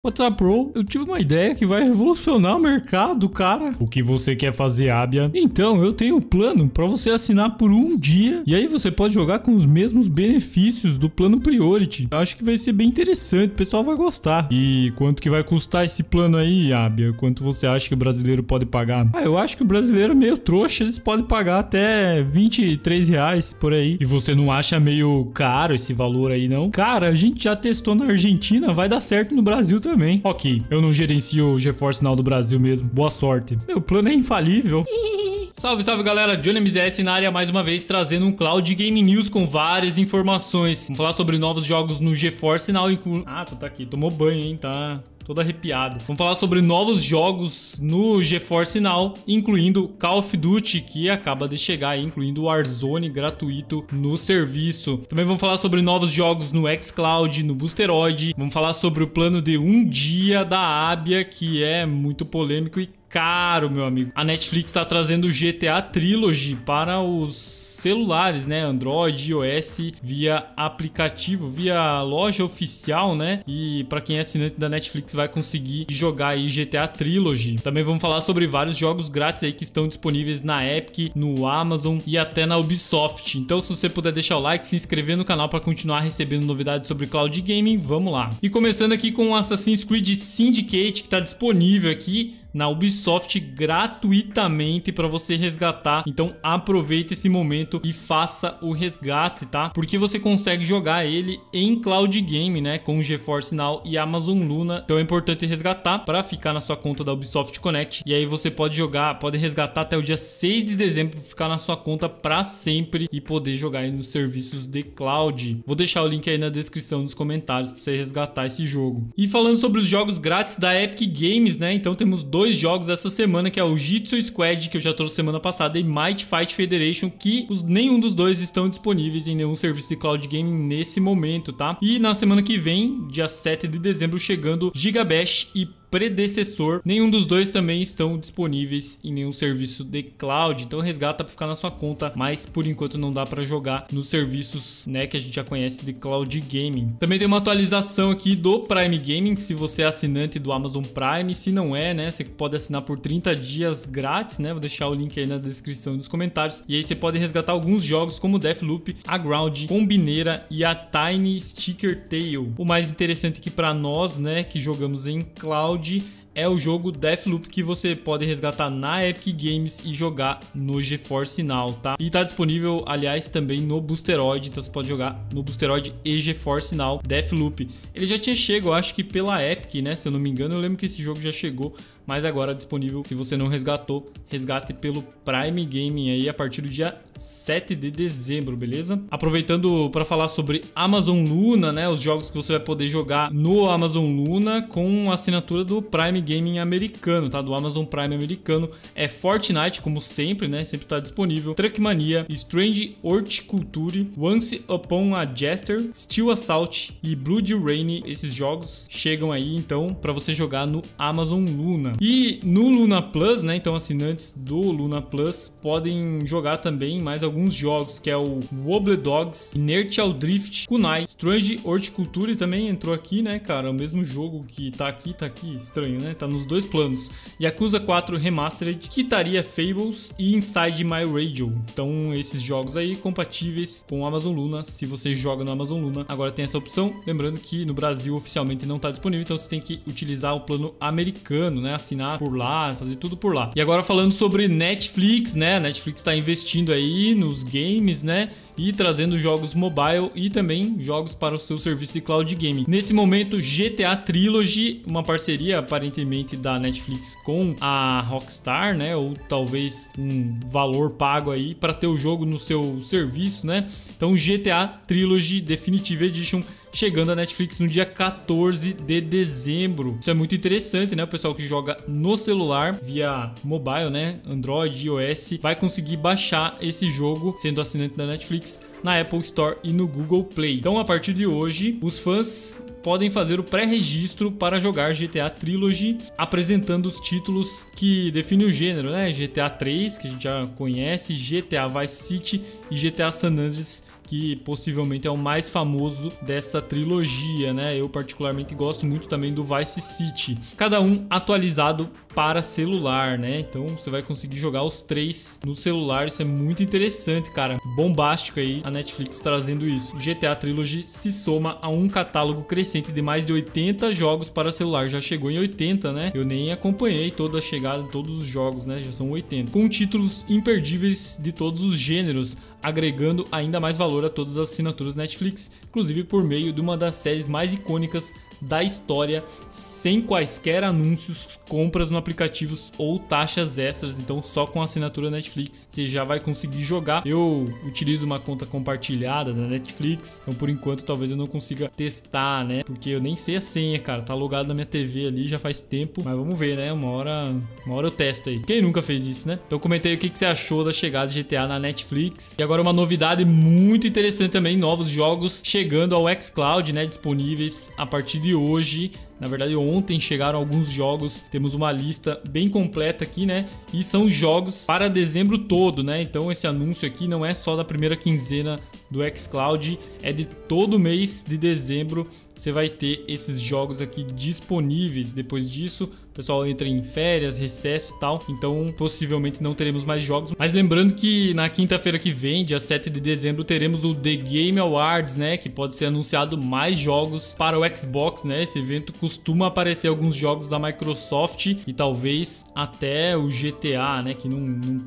What's up, bro? Eu tive uma ideia que vai revolucionar o mercado, cara. O que você quer fazer, Abia? Então, eu tenho um plano para você assinar por um dia. E aí você pode jogar com os mesmos benefícios do plano Priority. Acho que vai ser bem interessante, o pessoal vai gostar. E quanto que vai custar esse plano aí, Abia? Quanto você acha que o brasileiro pode pagar? Eu acho que o brasileiro é meio trouxa, eles podem pagar até R$ 23 por aí. E você não acha meio caro esse valor aí, não? Cara, a gente já testou na Argentina, vai dar certo no Brasil também. Ok, eu não gerencio o GeForce Now do Brasil mesmo. Boa sorte. Meu plano é infalível. Salve, salve galera, Johnny MZS na área mais uma vez trazendo um Cloud Game News com várias informações. Vamos falar sobre novos jogos no GeForce Now. Ah, tu tá aqui, tomou banho, hein, tá todo arrepiado. Vamos falar sobre novos jogos no GeForce Now, incluindo Call of Duty, que acaba de chegar, incluindo o Warzone gratuito no serviço. Também vamos falar sobre novos jogos no xCloud, no Boosteroid. Vamos falar sobre o plano de um dia da Abia, que é muito polêmico e caro, meu amigo. A Netflix está trazendo o GTA Trilogy para os celulares, né? Android, iOS, via aplicativo, via loja oficial, né? E para quem é assinante da Netflix vai conseguir jogar aí GTA Trilogy. Também vamos falar sobre vários jogos grátis aí que estão disponíveis na Epic, no Amazon e até na Ubisoft. Então, se você puder deixar o like, se inscrever no canal para continuar recebendo novidades sobre Cloud Gaming, vamos lá. E começando aqui com o Assassin's Creed Syndicate, que está disponível aqui na Ubisoft gratuitamente para você resgatar. Então aproveite esse momento e faça o resgate, tá? Porque você consegue jogar ele em Cloud Game, né? Com o GeForce Now e Amazon Luna. Então é importante resgatar para ficar na sua conta da Ubisoft Connect. E aí você pode jogar, pode resgatar até o dia 6 de dezembro, ficar na sua conta para sempre e poder jogar aí nos serviços de Cloud. Vou deixar o link aí na descrição dos comentários para você resgatar esse jogo. E falando sobre os jogos grátis da Epic Games, né? Então temos dois jogos essa semana, que é o Jitsu Squad, que eu já trouxe semana passada, e Might Fight Federation, que nenhum dos dois estão disponíveis em nenhum serviço de cloud gaming nesse momento, tá? E na semana que vem, dia 7 de dezembro, chegando Gigabash e Predecessor. Nenhum dos dois também estão disponíveis em nenhum serviço de cloud, então resgata para ficar na sua conta, mas por enquanto não dá para jogar nos serviços, né, que a gente já conhece de cloud gaming. Também tem uma atualização aqui do Prime Gaming, se você é assinante do Amazon Prime. Se não é, né, você pode assinar por 30 dias grátis, né, vou deixar o link aí na descrição dos comentários, e aí você pode resgatar alguns jogos como Deathloop, A Ground, Combineira e a Tiny Sticker Tale. O mais interessante aqui para nós, né, que jogamos em cloud, é o jogo Deathloop, que você pode resgatar na Epic Games e jogar no GeForce Now, tá? E tá disponível, aliás, também no Boosteroid, então você pode jogar no Boosteroid e GeForce Now Deathloop. Ele já tinha chegado, eu acho que pela Epic, né? Se eu não me engano, eu lembro que esse jogo já chegou, mas agora disponível, se você não resgatou, resgate pelo Prime Gaming aí a partir do dia 7 de dezembro, beleza? Aproveitando para falar sobre Amazon Luna, né? Os jogos que você vai poder jogar no Amazon Luna com a assinatura do Prime Gaming americano, tá? Do Amazon Prime americano. É Fortnite, como sempre, né? Sempre tá disponível. Trackmania, Strange Horticulture, Once Upon a Jester, Steel Assault e Blood Rain. Esses jogos chegam aí, então, para você jogar no Amazon Luna. E no Luna Plus, né? Então assinantes do Luna Plus podem jogar também mais alguns jogos, que é o Wobble Dogs, Inertial Drift, Kunai, Strange Horticulture também entrou aqui, né, cara? O mesmo jogo que tá aqui, estranho, né? Tá nos dois planos. Yakuza 4 Remastered, Kitaria Fables e Inside My Radio. Então esses jogos aí compatíveis com o Amazon Luna, se você joga no Amazon Luna. Agora tem essa opção, lembrando que no Brasil oficialmente não tá disponível, então você tem que utilizar o plano americano, né? Assinar por lá, fazer tudo por lá. E agora falando sobre Netflix, né? A Netflix está investindo aí nos games, né? E trazendo jogos mobile e também jogos para o seu serviço de cloud gaming. Nesse momento, GTA Trilogy, uma parceria aparentemente da Netflix com a Rockstar, né? Ou talvez um valor pago aí para ter o jogo no seu serviço, né? Então, GTA Trilogy Definitive Edition chegando à Netflix no dia 14 de dezembro. Isso é muito interessante, né? O pessoal que joga no celular via mobile, né? Android, iOS, vai conseguir baixar esse jogo sendo assinante da Netflix na Apple Store e no Google Play. Então, a partir de hoje, os fãs podem fazer o pré-registro para jogar GTA Trilogy, apresentando os títulos que definem o gênero, né? GTA 3, que a gente já conhece, GTA Vice City e GTA San Andreas, que possivelmente é o mais famoso dessa trilogia, né? Eu particularmente gosto muito também do Vice City. Cada um atualizado para celular, né? Então você vai conseguir jogar os 3 no celular. Isso é muito interessante, cara. Bombástico aí a Netflix trazendo isso. GTA Trilogy se soma a um catálogo crescente de mais de 80 jogos para celular. Já chegou em 80, né? Eu nem acompanhei toda a chegada de todos os jogos, né? Já são 80. Com títulos imperdíveis de todos os gêneros, agregando ainda mais valor a todas as assinaturas Netflix, inclusive por meio de uma das séries mais icônicas da história, sem quaisquer anúncios, compras no aplicativos ou taxas extras. Então só com a assinatura Netflix você já vai conseguir jogar. Eu utilizo uma conta compartilhada da Netflix, então por enquanto talvez eu não consiga testar, né? Porque eu nem sei a senha, cara, tá logado na minha TV ali já faz tempo, mas vamos ver, né? Uma hora eu testo aí. Quem nunca fez isso, né? Então comentei o que você achou da chegada de GTA na Netflix. E agora uma novidade muito interessante também, novos jogos chegando ao xCloud, né? Disponíveis a partir de hoje. Na verdade, ontem chegaram alguns jogos, temos uma lista bem completa aqui, né? E são jogos para dezembro todo, né? Então esse anúncio aqui não é só da primeira quinzena do xCloud, é de todo mês de dezembro. Você vai ter esses jogos aqui disponíveis. Depois disso, o pessoal entra em férias, recesso e tal. Então, possivelmente não teremos mais jogos. Mas lembrando que na quinta-feira que vem, dia 7 de dezembro, teremos o The Game Awards, né? Que pode ser anunciado mais jogos para o Xbox, né? Esse evento costuma aparecer alguns jogos da Microsoft e talvez até o GTA, né? Que não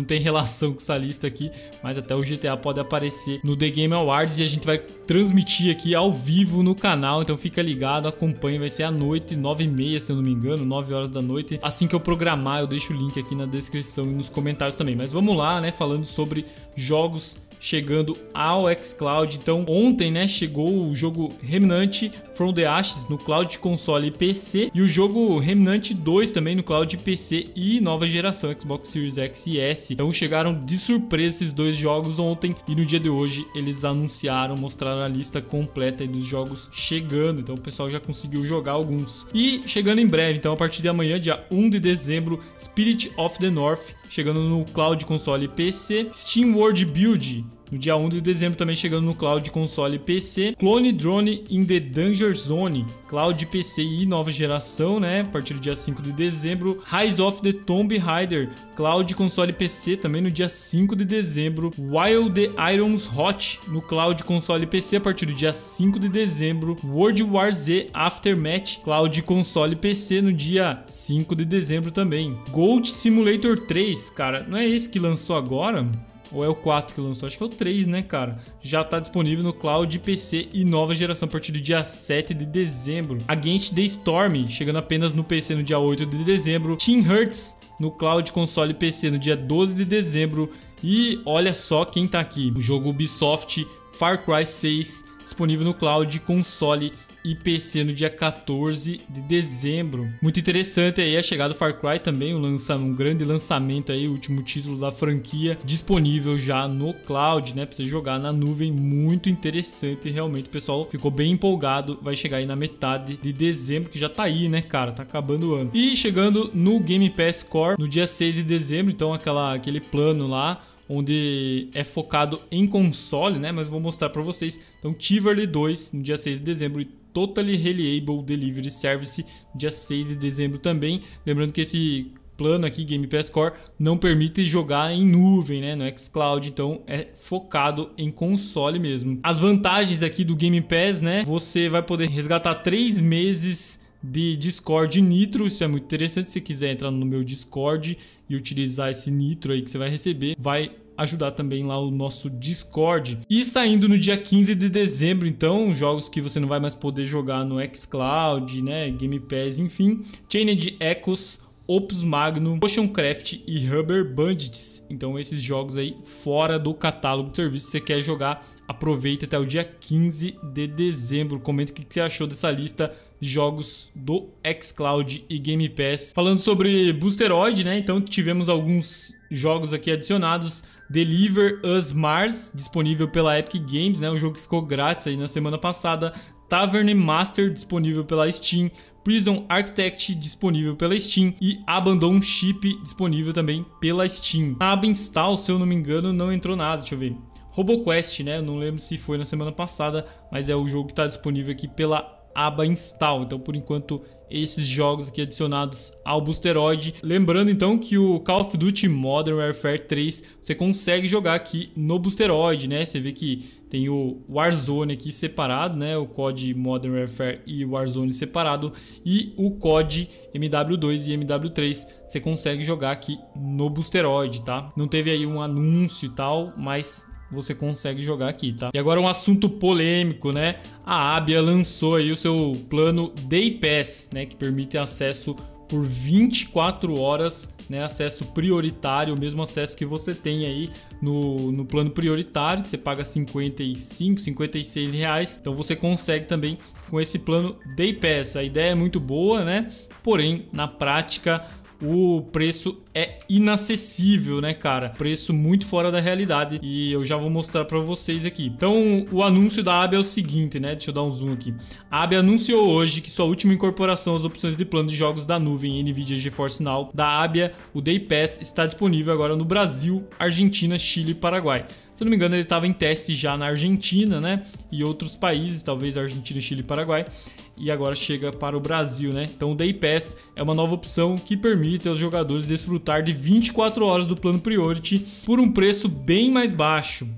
tem relação com essa lista aqui, mas até o GTA pode aparecer no The Game Awards e a gente vai transmitir aqui ao vivo no canal, então fica ligado, acompanhe, vai ser à noite, 9h30 se eu não me engano, 9 horas da noite. Assim que eu programar, eu deixo o link aqui na descrição e nos comentários também. Mas vamos lá, né, falando sobre jogos chegando ao xCloud. Então ontem, né, chegou o jogo Remnant From the Ashes no Cloud Console e PC, e o jogo Remnant 2 também no Cloud PC e nova geração Xbox Series X e S. Então chegaram de surpresa esses dois jogos ontem e no dia de hoje eles anunciaram, mostraram a lista completa aí dos jogos chegando. Então o pessoal já conseguiu jogar alguns. E chegando em breve, então a partir de amanhã, dia 1 de dezembro, Spirit of the North chegando no Cloud Console e PC, Steam World Build no dia 1 de dezembro também chegando no Cloud Console e PC, Clone Drone in the Danger Zone, Cloud PC e nova geração, né, a partir do dia 5 de dezembro, Rise of the Tomb Raider, Cloud Console e PC também no dia 5 de dezembro, While the Iron's Hot no Cloud Console e PC a partir do dia 5 de dezembro, World War Z Aftermath, Cloud Console e PC no dia 5 de dezembro também, Goat Simulator 3, cara, não é esse que lançou agora? Ou é o 4 que lançou? Acho que é o 3, né, cara? Já tá disponível no Cloud, PC e nova geração a partir do dia 7 de dezembro. Against the Storm, chegando apenas no PC no dia 8 de dezembro. Team Hearts no Cloud, Console e PC no dia 12 de dezembro. E olha só quem tá aqui. O jogo Ubisoft Far Cry 6, disponível no Cloud, Console e PC no dia 14 de dezembro. Muito interessante aí a chegada do Far Cry também, um grande lançamento aí, o último título da franquia, disponível já no Cloud, né, pra você jogar na nuvem. Muito interessante, realmente o pessoal ficou bem empolgado. Vai chegar aí na metade de dezembro, que já tá aí, né, cara, tá acabando o ano. E chegando no Game Pass Core no dia 6 de dezembro, então aquele plano lá, onde é focado em console, né, mas vou mostrar pra vocês. Então Chivalry 2 no dia 6 de dezembro e Totally Reliable Delivery Service dia 6 de dezembro também. Lembrando que esse plano aqui, Game Pass Core, não permite jogar em nuvem, né, no xCloud, então é focado em console mesmo. As vantagens aqui do Game Pass, né, você vai poder resgatar 3 meses de Discord Nitro. Isso é muito interessante. Se você quiser entrar no meu Discord e utilizar esse Nitro aí que você vai receber, vai ajudar também lá o nosso Discord. E saindo no dia 15 de dezembro, então, jogos que você não vai mais poder jogar no xCloud, né, Game Pass, enfim, Chained Echoes, Opus Magnum, Oceancraft e Rubber Bandits. Então esses jogos aí fora do catálogo de serviço, se você quer jogar, aproveita até o dia 15 de dezembro. Comenta o que você achou dessa lista de jogos do xCloud e Game Pass. Falando sobre Boosteroid, né? Então tivemos alguns jogos aqui adicionados. Deliver Us Mars, disponível pela Epic Games, né? O jogo que ficou grátis aí na semana passada. Tavern Master disponível pela Steam, Prison Architect disponível pela Steam e Abandon Ship disponível também pela Steam. Na aba Install, se eu não me engano, não entrou nada, deixa eu ver. RoboQuest, né? Eu não lembro se foi na semana passada, mas é o jogo que está disponível aqui pela aba Install. Então, por enquanto, esses jogos aqui adicionados ao Boosteroid. Lembrando então que o Call of Duty Modern Warfare 3 você consegue jogar aqui no Boosteroid, né? Você vê que tem o Warzone aqui separado, né? O COD Modern Warfare e o Warzone separado, e o COD MW2 e MW3 você consegue jogar aqui no Boosteroid, tá? Não teve aí um anúncio e tal, mas você consegue jogar aqui, tá? E agora um assunto polêmico, né? A Abia lançou aí o seu plano Day Pass, né? Que permite acesso por 24 horas, né? Acesso prioritário, o mesmo acesso que você tem aí no plano prioritário, que você paga 55, 56 reais. Então você consegue também com esse plano Day Pass. A ideia é muito boa, né? Porém, na prática, o preço é inacessível, né, cara? Preço muito fora da realidade, e eu já vou mostrar pra vocês aqui. Então, o anúncio da Abia é o seguinte, né? Deixa eu dar um zoom aqui. A Abia anunciou hoje que sua última incorporação às opções de plano de jogos da nuvem NVIDIA GeForce Now da Abia, o Day Pass, está disponível agora no Brasil, Argentina, Chile e Paraguai. Se eu não me engano, ele estava em teste já na Argentina, né? E outros países, talvez Argentina, Chile e Paraguai. E agora chega para o Brasil, né? Então o Day Pass é uma nova opção que permite aos jogadores desfrutar de 24 horas do plano Priority por um preço bem mais baixo,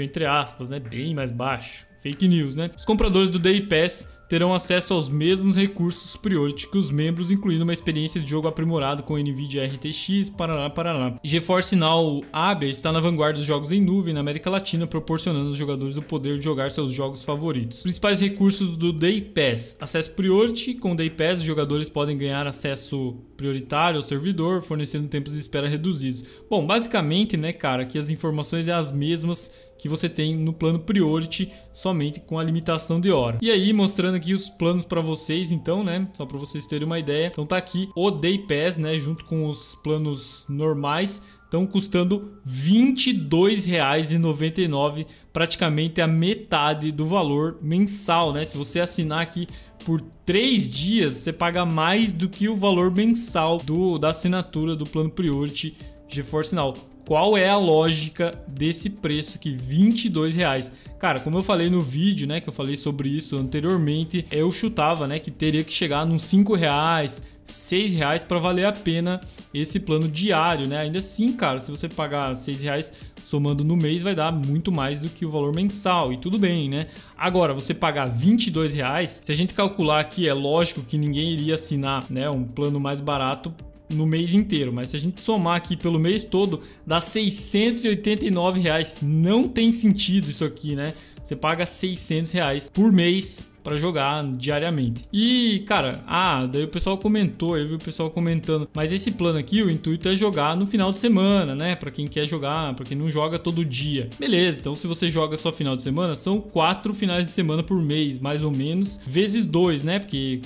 entre aspas, né? Bem mais baixo. Fake news, né? Os compradores do Day Pass terão acesso aos mesmos recursos Priority que os membros, incluindo uma experiência de jogo aprimorada com NVIDIA RTX, Paraná. GeForce Now Abia está na vanguarda dos jogos em nuvem na América Latina, proporcionando aos jogadores o poder de jogar seus jogos favoritos. Principais recursos do Day Pass: acesso Priority. Com o Day Pass, os jogadores podem ganhar acesso prioritário ao servidor, fornecendo tempos de espera reduzidos. Bom, basicamente, né, cara, aqui as informações são as mesmas que você tem no plano Priority, somente com a limitação de hora. E aí, mostrando aqui os planos para vocês, então, né, só para vocês terem uma ideia. Então tá aqui o Day Pass, né, junto com os planos normais, estão custando R$ 22,99, praticamente a metade do valor mensal, né? Se você assinar aqui por 3 dias, você paga mais do que o valor mensal da assinatura do plano Priority GeForce Now. Qual é a lógica desse preço aqui, R$ 22,00? Cara, como eu falei no vídeo, né, que eu falei sobre isso anteriormente, eu chutava, né, que teria que chegar nos R$ 5,00, R$ 6,00 para valer a pena esse plano diário, né? Ainda assim, cara, se você pagar R$ 6,00 somando no mês, vai dar muito mais do que o valor mensal, e tudo bem, né? Agora, você pagar R$ 22,00, se a gente calcular aqui, é lógico que ninguém iria assinar, né, um plano mais barato no mês inteiro, mas se a gente somar aqui pelo mês todo, dá R$ 689,00. Não tem sentido isso aqui, né? Você paga R$ 600,00 por mês para jogar diariamente. E, cara, daí o pessoal comentou, eu vi o pessoal comentando, mas esse plano aqui, o intuito é jogar no final de semana, né? Para quem quer jogar, para quem não joga todo dia. Beleza, então se você joga só final de semana, são 4 finais de semana por mês, mais ou menos, vezes 2, né? Porque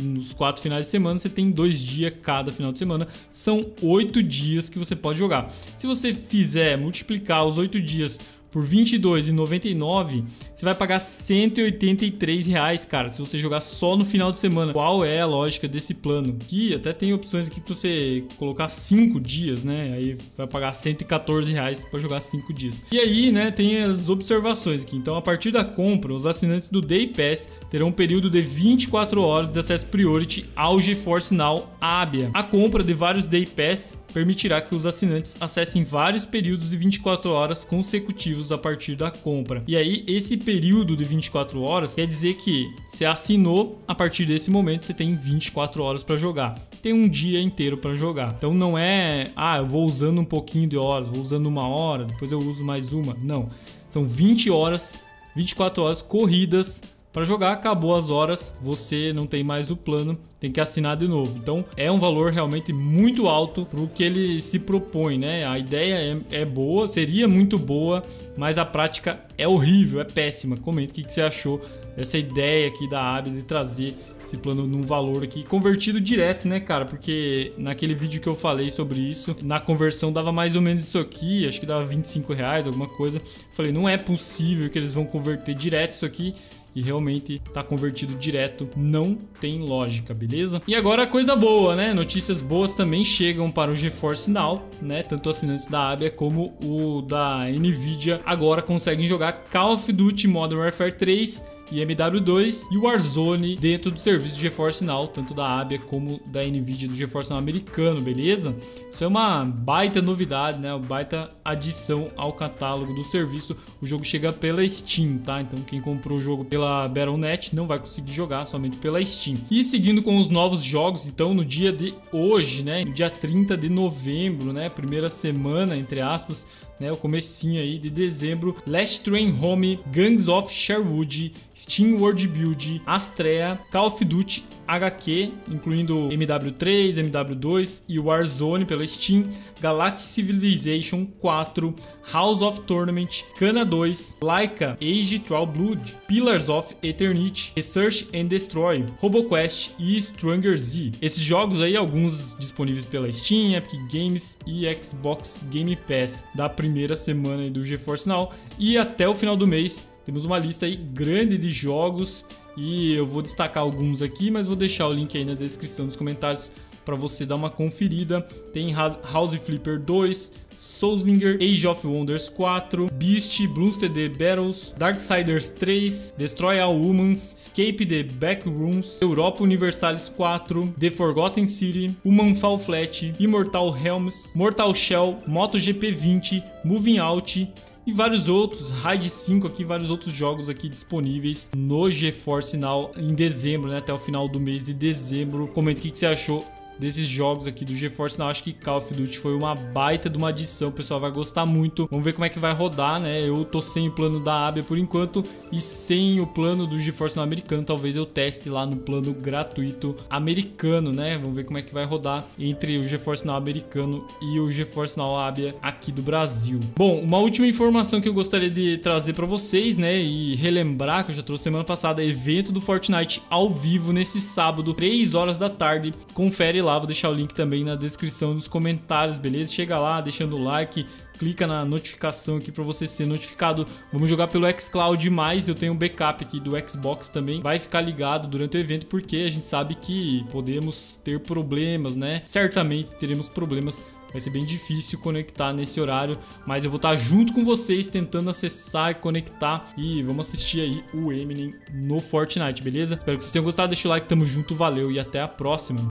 nos 4 finais de semana você tem 2 dias cada final de semana, são 8 dias que você pode jogar. Se você fizer multiplicar os 8 dias por R$ 22,99, você vai pagar R$ 183,00, cara, se você jogar só no final de semana. Qual é a lógica desse plano? Que até tem opções aqui para você colocar 5 dias, né? Aí vai pagar R$ 114,00 para jogar 5 dias. E aí, né, tem as observações aqui. Então, a partir da compra, os assinantes do Day Pass terão um período de 24 horas de acesso Priority ao GeForce Now Abia. A compra de vários Day Pass permitirá que os assinantes acessem vários períodos de 24 horas consecutivos a partir da compra. E aí, esse período de 24 horas quer dizer que você assinou, a partir desse momento você tem 24 horas para jogar. Tem um dia inteiro para jogar. Então não é, eu vou usando um pouquinho de horas, vou usando 1 hora, depois eu uso mais uma. Não, são 20 horas, 24 horas corridas para jogar. Acabou as horas, você não tem mais o plano, tem que assinar de novo. Então é um valor realmente muito alto para o que ele se propõe, né? A ideia é boa, seria muito boa, mas a prática é horrível, é péssima. Comenta o que você achou dessa ideia aqui da Abia de trazer esse plano num valor aqui convertido direto, né, cara? Porque naquele vídeo que eu falei sobre isso, na conversão dava mais ou menos isso aqui, acho que dava R$ 25,00, alguma coisa. Falei, não é possível que eles vão converter direto isso aqui e realmente tá convertido direto, não tem lógica, beleza? E agora coisa boa, né? Notícias boas também chegam para o GeForce Now, né? Tanto assinantes da Abia como o da Nvidia agora conseguem jogar Call of Duty Modern Warfare 3 e MW2 e Warzone dentro do serviço do GeForce Now, tanto da Abia como da Nvidia do GeForce Now americano, beleza? Isso é uma baita novidade, né? Uma baita adição ao catálogo do serviço. O jogo chega pela Steam, tá? Então quem comprou o jogo pela Battle.net não vai conseguir jogar, somente pela Steam. E seguindo com os novos jogos, então no dia de hoje, né? No dia 30 de novembro, né? Primeira semana, entre aspas, né? O comecinho aí de dezembro, Last Train Home, Gangs of Sherwood, Steam World Build, Astrea, Call of Duty HQ, incluindo MW3, MW2 e Warzone pela Steam, Galactic Civilization 4, House of Tournament, Cana 2, Laika Age Trial Blood, Pillars of Eternity, Research and Destroy, RoboQuest e Stronger Z. Esses jogos aí, alguns disponíveis pela Steam, Epic Games e Xbox Game Pass da primeira semana aí do GeForce Now, e até o final do mês temos uma lista aí grande de jogos e eu vou destacar alguns aqui, mas vou deixar o link aí na descrição dos comentários para você dar uma conferida. Tem House Flipper 2, Soulslinger, Age of Wonders 4, Beast, Bloomstead Battles, Darksiders 3, Destroy All Humans, Escape the Backrooms, Europa Universalis 4, The Forgotten City, Human Fall Flat, Immortal Realms, Mortal Shell, MotoGP 20, Moving Out e vários outros, Raid 5 aqui, vários outros jogos aqui disponíveis no GeForce Now em dezembro, né? Até o final do mês de dezembro. Comenta o que você achou desses jogos aqui do GeForce Now. Acho que Call of Duty foi uma baita de uma adição, o pessoal vai gostar muito. Vamos ver como é que vai rodar, né? Eu tô sem o plano da Abia por enquanto e sem o plano do GeForce Now americano. Talvez eu teste lá no plano gratuito americano, né? Vamos ver como é que vai rodar entre o GeForce Now americano e o GeForce Now Abia aqui do Brasil. Bom, uma última informação que eu gostaria de trazer para vocês, né? E relembrar que eu já trouxe semana passada, evento do Fortnite ao vivo nesse sábado, 3 horas da tarde. Confere lá, vou deixar o link também na descrição dos comentários, beleza? Chega lá, deixando o like, clica na notificação aqui para você ser notificado. Vamos jogar pelo xCloud, mas eu tenho um backup aqui do Xbox também. Vai ficar ligado durante o evento porque a gente sabe que podemos ter problemas, né? Certamente teremos problemas. Vai ser bem difícil conectar nesse horário, mas eu vou estar junto com vocês tentando acessar e conectar e vamos assistir aí o Eminem no Fortnite, beleza? Espero que vocês tenham gostado, deixa o like, tamo junto, valeu e até a próxima.